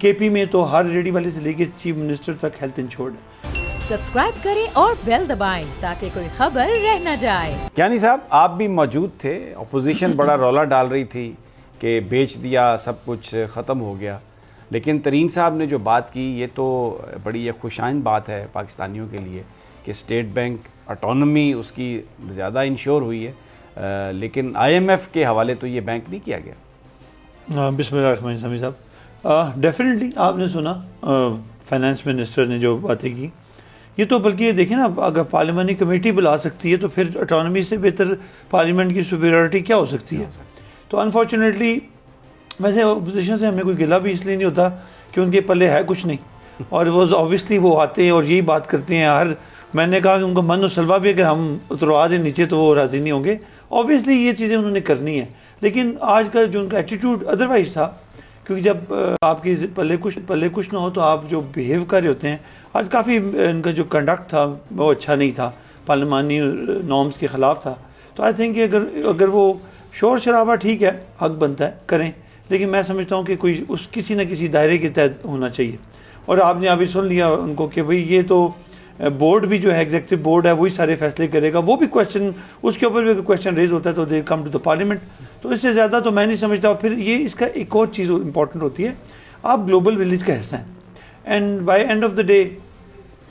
کے پی میں تو ہر ریڈی والے سے لے کے چیف منسٹر تک ہیلتھ انشورڈ ہے. سبسکرائب کریں اور بیل دبائیں تاکہ کوئی خبر رہ نہ جائے. کیانی صاحب آپ بھی موجود تھے, اپوزیشن بڑا رولا ڈال رہی تھی کہ بیچ دیا, سب کچھ ختم ہو گیا, لیکن ترین صاحب نے جو بات کی یہ تو بڑی خوش آئند بات ہے پاکستانیوں کے لیے کہ اسٹیٹ بینک اٹانومی اس کی زیادہ انشور ہوئی ہے, لیکن آئی ایم ایف کے حوالے تو یہ بینک نہیں کیا گیا. بسم اللہ الرحمن الرحیم. صاحب ڈیفینیٹلی آپ نے سنا فائنانس منسٹر نے جو باتیں کی, یہ تو بلکہ دیکھیں نا, اگر پارلیمانی کمیٹی بلا سکتی ہے تو پھر اٹانومی سے بہتر پارلیمنٹ کی سپیریورٹی کیا ہو سکتی ہے. تو انفارچونیٹلی ویسے اپوزیشن سے ہمیں کوئی گلہ بھی اس لیے نہیں ہوتا کہ ان کے پلے ہے کچھ نہیں, اور وہ آبویسلی وہ آتے ہیں اور یہی بات کرتے ہیں. میں نے کہا کہ ان کو من و سلوا بھی اگر ہم اتروا دیں نیچے تو وہ راضی نہیں ہوں گے. آبویسلی یہ چیزیں انہوں نے کرنی ہے, لیکن آج کا جو ان کا ایٹیٹیوڈ ادروائز تھا, کیونکہ جب آپ کی پلے کچھ نہ ہو تو آپ جو بیہیو کر رہے ہوتے ہیں, آج کافی ان کا جو کنڈکٹ تھا وہ اچھا نہیں تھا, پارلیمانی نارمس کے خلاف تھا. تو آئی تھنک کہ اگر وہ شور شرابہ ٹھیک ہے, حق بنتا ہے کریں, لیکن میں سمجھتا ہوں کہ کوئی کسی نہ کسی دائرے کے تحت ہونا چاہیے. اور آپ نے ابھی سن لیا ان کو کہ بھئی یہ تو بورڈ بھی جو ہے ایگزیکٹو بورڈ ہے وہی سارے فیصلے کرے گا, وہ بھی کویشچن اس کے اوپر بھی کویشچن ریز ہوتا ہے تو دے کم ٹو دا پارلیمنٹ. تو اس سے زیادہ تو میں نہیں سمجھتا. پھر یہ اس کا ایک اور چیز امپورٹنٹ ہوتی ہے, آپ گلوبل ولیج کا حصہ ہیں, and by and of the day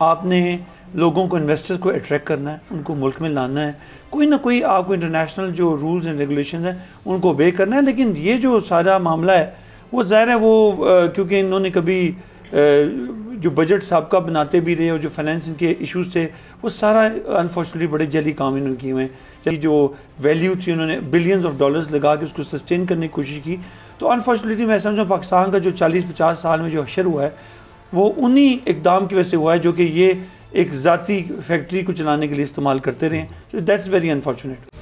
آپ نے لوگوں کو, انویسٹرز کو اٹریکٹ کرنا ہے, ان کو ملک میں لانا ہے, کوئی نہ کوئی آپ کو انٹرنیشنل جو رولز اینڈ ریگولیشنز ہیں ان کو اوبے کرنا ہے. لیکن یہ جو سارا معاملہ ہے وہ ظاہر ہے وہ کیونکہ انہوں نے کبھی جو بجٹ سابقہ بناتے بھی رہے اور جو فائنینس کے ایشوز تھے وہ سارا انفارچونیٹلی بڑے جعلی کام انہوں نے کیے ہوئے ہیں. جو ویلیو تھی انہوں نے بلینز آف ڈالرز لگا کے اس کو سسٹین کرنے کی کوشش کی. تو انفارچونیٹلی میں سمجھوں پاکستان کا جو 40-50 سال میں جو حشر ہوا ہے وہ انہی اقدام کی وجہ سے ہوا ہے جو کہ یہ ایک ذاتی فیکٹری کو چلانے کے لیے استعمال کرتے رہے ہیں. That's very unfortunate.